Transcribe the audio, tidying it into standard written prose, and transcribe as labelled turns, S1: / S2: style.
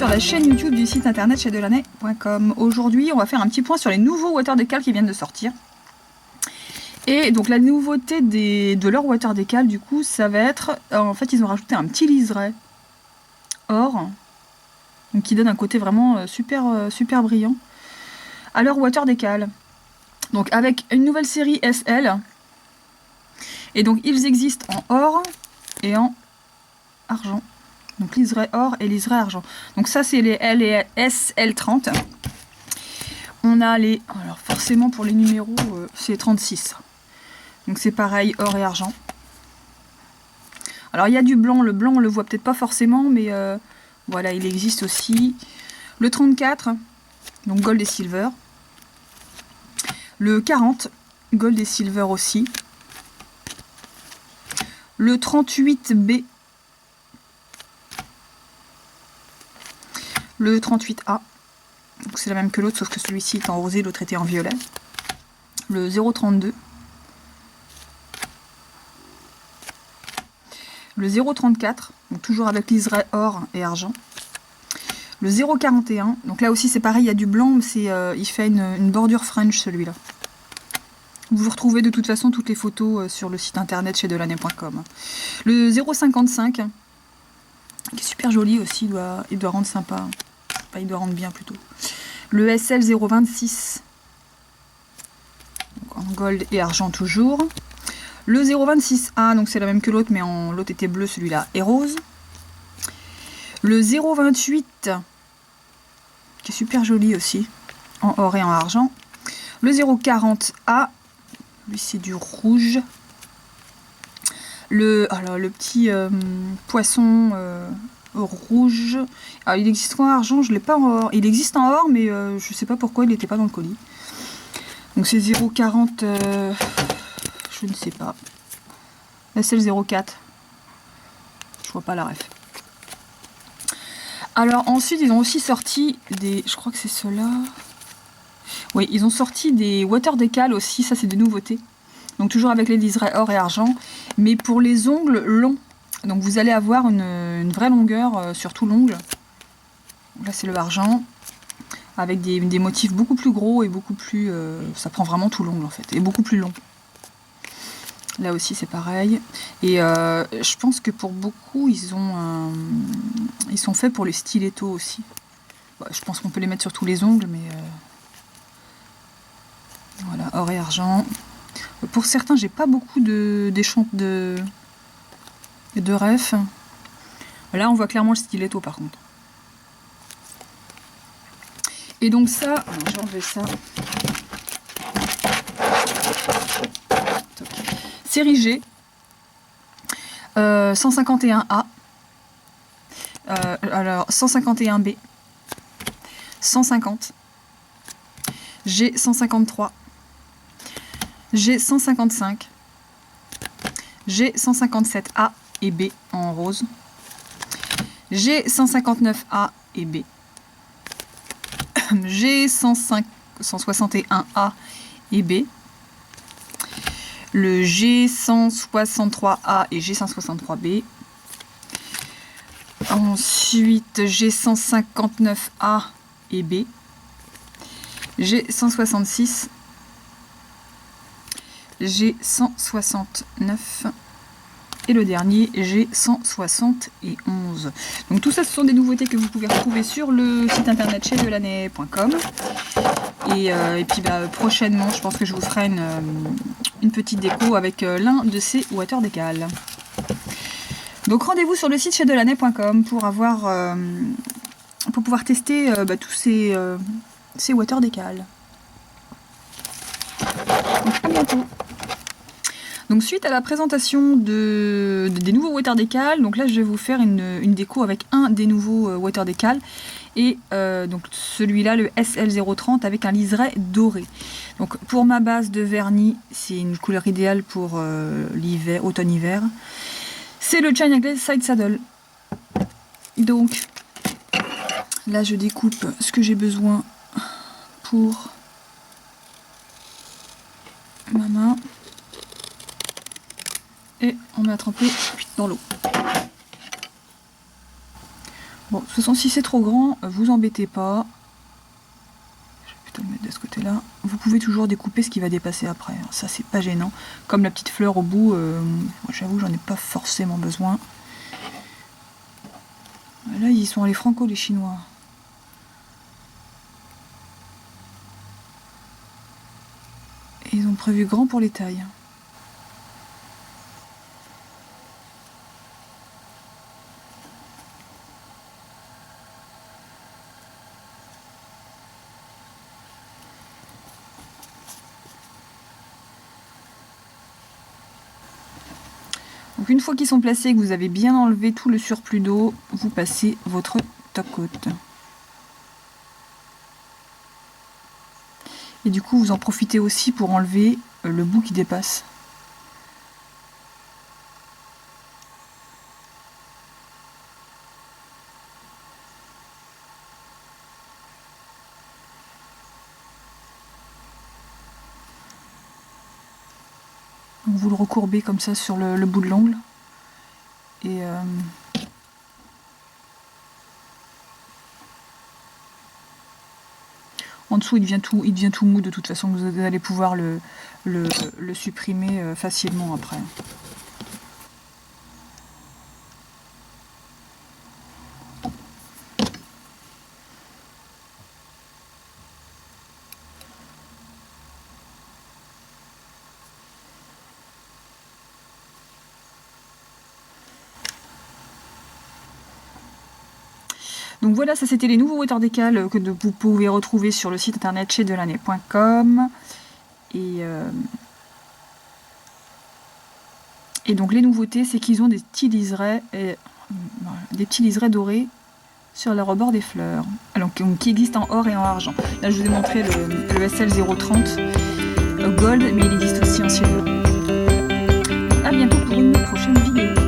S1: sur la chaîne YouTube du site internet chetdelaney.com. Aujourd'hui, on va faire un petit point sur les nouveaux water decal qui viennent de sortir. Et donc la nouveauté de leur water decal, du coup, ça va être... en fait, ils ont rajouté un petit liseré or, donc qui donne un côté vraiment super brillant à leur water decal. Donc avec une nouvelle série SL. Et donc ils existent en or et en argent. Donc liseré or et liseré argent. Donc ça c'est les L et SL30. On a les... alors forcément pour les numéros c'est 36. Donc c'est pareil, or et argent. Alors il y a du blanc, le blanc on le voit peut-être pas forcément, mais voilà, il existe aussi. Le 34, donc gold et silver. Le 40, gold et silver aussi. Le 38B. Le 38A. Donc c'est la même que l'autre, sauf que celui-ci est en rosé, l'autre était en violet. Le 032. Le 034, donc toujours avec liseré or et argent. Le 041, donc là aussi c'est pareil, il y a du blanc, mais il fait une bordure French celui-là. Vous retrouvez de toute façon toutes les photos sur le site internet chetdelaney.com. Le 055, qui est super joli aussi, il doit rendre sympa. Enfin, il doit rendre bien plutôt. Le SL 026, donc en gold et argent toujours. Le 026A, donc c'est la même que l'autre, mais l'autre était bleu, celui-là est rose. Le 028, qui est super joli aussi, en or et en argent. Le 040A, lui c'est du rouge. Alors, le petit poisson rouge, alors, il existe en argent, je ne l'ai pas en or. Il existe en or, mais je ne sais pas pourquoi il n'était pas dans le colis. Donc c'est 040... je ne sais pas. Là c'est le 04. Je vois pas la ref. Alors ensuite ils ont aussi sorti des... je crois que c'est ceux-là. Oui, ils ont sorti des water decal aussi, ça c'est des nouveautés. Donc toujours avec les liserés or et argent, mais pour les ongles longs. Donc vous allez avoir une vraie longueur sur tout l'ongle. Là c'est le argent, avec des motifs beaucoup plus gros et beaucoup plus... ça prend vraiment tout l'ongle en fait, et beaucoup plus long. Là aussi c'est pareil. Et je pense que pour beaucoup ils sont faits pour les stilettos aussi. Bah, je pense qu'on peut les mettre sur tous les ongles, mais voilà, or et argent. Pour certains j'ai pas beaucoup d'échantillons de ref. Là on voit clairement le stiletto par contre. Et donc ça, j'ai enlevé ça. Série G, 151A, alors 151B, 150, G153, G155, G157A et B en rose, G159A et B, G161A et B, le G163A et G163B. Ensuite, G159A et B. G166. G169. Et le dernier, G171. Donc tout ça, ce sont des nouveautés que vous pouvez retrouver sur le site internet chetdelaney.com. Et puis prochainement, je pense que je vous ferai une petite déco avec l'un de ces water decal. Donc rendez-vous sur le site chetdelaney.com pour pouvoir tester tous ces water decal. Donc à bientôt. Donc suite à la présentation des nouveaux water decal, donc là je vais vous faire une déco avec un des nouveaux water decal. Et donc celui-là, le SL030 avec un liseré doré. Donc pour ma base de vernis, c'est une couleur idéale pour l'hiver, automne-hiver. C'est le China Glaze Side Saddle. Donc là je découpe ce que j'ai besoin pour ma main. Et on met à tremper dans l'eau. Bon, de toute façon, si c'est trop grand, vous embêtez pas. Je vais plutôt le mettre de ce côté-là. Vous pouvez toujours découper ce qui va dépasser après. Ça, c'est pas gênant. Comme la petite fleur au bout, moi, j'avoue, j'en ai pas forcément besoin. Là, ils sont allés franco, les Chinois. Et ils ont prévu grand pour les tailles. Donc une fois qu'ils sont placés et que vous avez bien enlevé tout le surplus d'eau, vous passez votre top coat. Et du coup, vous en profitez aussi pour enlever le bout qui dépasse. Donc vous le recourbez comme ça sur le bout de l'ongle. Et en dessous, il devient tout mou de toute façon. Vous allez pouvoir le supprimer facilement après. Donc voilà, ça c'était les nouveaux water décal que vous pouvez retrouver sur le site internet chez-delannay.com. Et donc les nouveautés, c'est qu'ils ont des petits liserés, dorés sur le rebord des fleurs, alors, qui existent en or et en argent. Là je vous ai montré le SL030 Gold, mais il existe aussi en silver. A bientôt pour une prochaine vidéo.